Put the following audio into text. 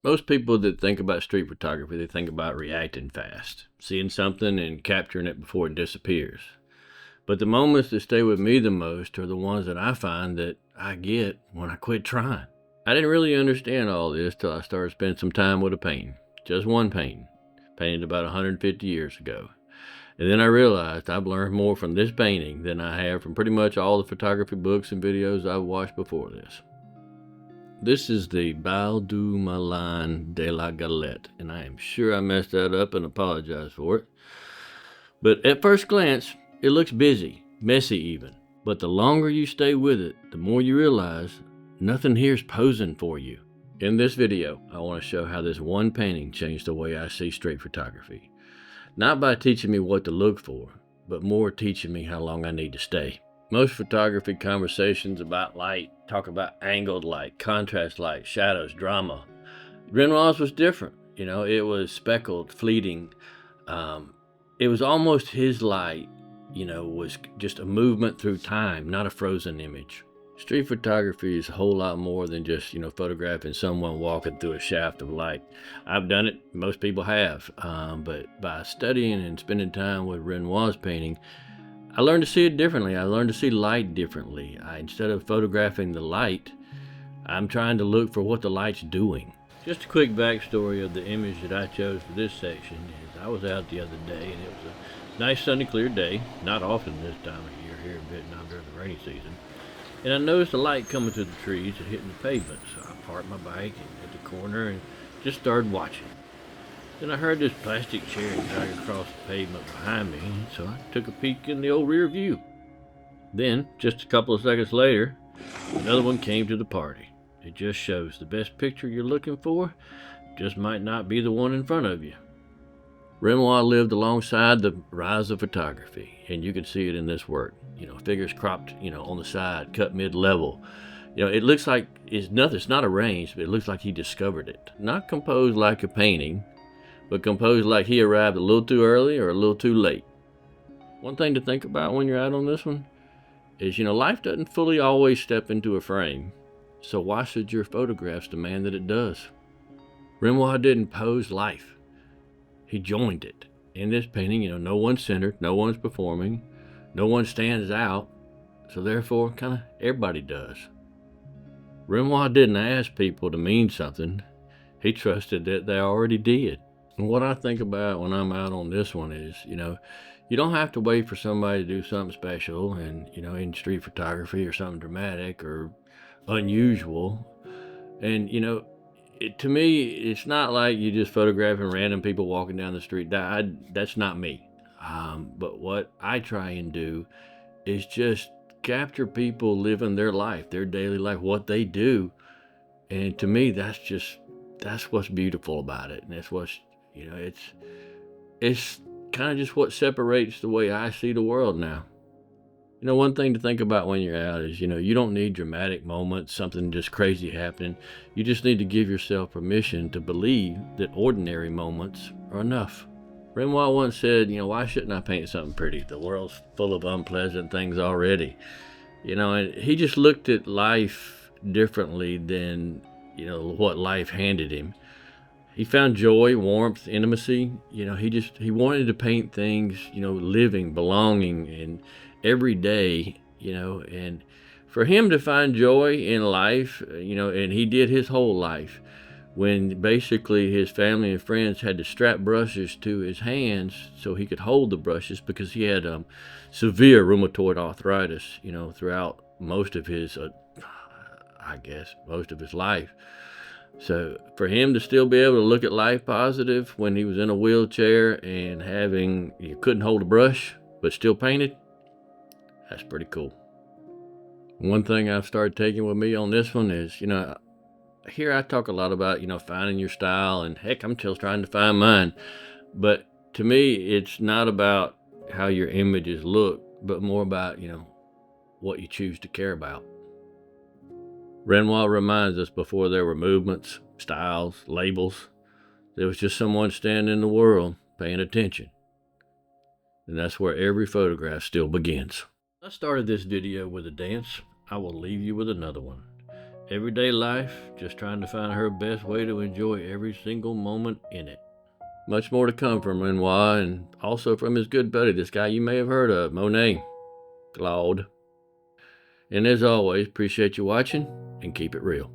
Most people that think about street photography, they think about reacting fast, seeing something and capturing it before it disappears. But the moments that stay with me the most are the ones that I find that I get when I quit trying. I didn't really understand all this till I started spending some time with a painting. Just one painting, painted about 150 years ago. And then I realized I've learned more from this painting than I have from pretty much all the photography books and videos I've watched before this. This is the Bal du Moulin de la Galette, and I am sure I messed that up and apologize for it. But at first glance, it looks busy, messy even. But the longer you stay with it, the more you realize nothing here's posing for you. In this video, I want to show how this one painting changed the way I see street photography. Not by teaching me what to look for, but more teaching me how long I need to stay. Most photography conversations about light talk about angled light, contrast light, shadows, drama. Renoir's was different. It was speckled, fleeting. It was almost his light, was just a movement through time, not a frozen image. Street photography is a whole lot more than just, photographing someone walking through a shaft of light. I've done it, most people have, but by studying and spending time with Renoir's painting, I learned to see it differently. I learned to see light differently. Instead of photographing the light, I'm trying to look for what the light's doing. Just a quick backstory of the image that I chose for this section is I was out the other day and it was a nice sunny clear day, not often this time of year here in Vietnam during the rainy season. And I noticed a light coming through the trees and hitting the pavement, so I parked my bike at the corner and just started watching. Then I heard this plastic chair drag across the pavement behind me, so I took a peek in the old rear view. Then, just a couple of seconds later, another one came to the party. It just shows the best picture you're looking for just might not be the one in front of you. Renoir lived alongside the rise of photography, and you can see it in this work. Figures cropped, on the side, cut mid-level. It looks like it's not arranged, but it looks like he discovered it. Not composed like a painting, but composed like he arrived a little too early or a little too late. One thing to think about when you're out on this one is, life doesn't fully always step into a frame, so why should your photographs demand that it does? Renoir didn't pose life. He joined it. In this painting, no one's centered, no one's performing, no one stands out, so therefore, kind of everybody does. Renoir didn't ask people to mean something. He trusted that they already did. And what I think about when I'm out on this one is, you don't have to wait for somebody to do something special and, in street photography or something dramatic or unusual. And, to me, it's not like you just photographing random people walking down the street. That's not me. But what I try and do is just capture people living their life, their daily life, what they do. And to me, that's what's beautiful about it. And that's what's, it's kind of just what separates the way I see the world now. One thing to think about when you're out is, you don't need dramatic moments, something just crazy happening. You just need to give yourself permission to believe that ordinary moments are enough. Renoir once said, why shouldn't I paint something pretty? The world's full of unpleasant things already. And he just looked at life differently than, what life handed him. He found joy, warmth, intimacy. He wanted to paint things, living, belonging, and every day, and for him to find joy in life, and he did his whole life when basically his family and friends had to strap brushes to his hands so he could hold the brushes because he had severe rheumatoid arthritis, throughout most of his, most of his life. So for him to still be able to look at life positive when he was in a wheelchair and he couldn't hold a brush but still painted, that's pretty cool. One thing I've started taking with me on this one is, here I talk a lot about, finding your style, and heck, I'm still trying to find mine. But to me, it's not about how your images look, but more about, what you choose to care about. Renoir reminds us before there were movements, styles, labels, there was just someone standing in the world paying attention. And that's where every photograph still begins. I started this video with a dance. I will leave you with another one. Everyday life, just trying to find her best way to enjoy every single moment in it. Much more to come from Renoir, and also from his good buddy, this guy you may have heard of, Monet, Claude. And as always, appreciate you watching, and keep it real.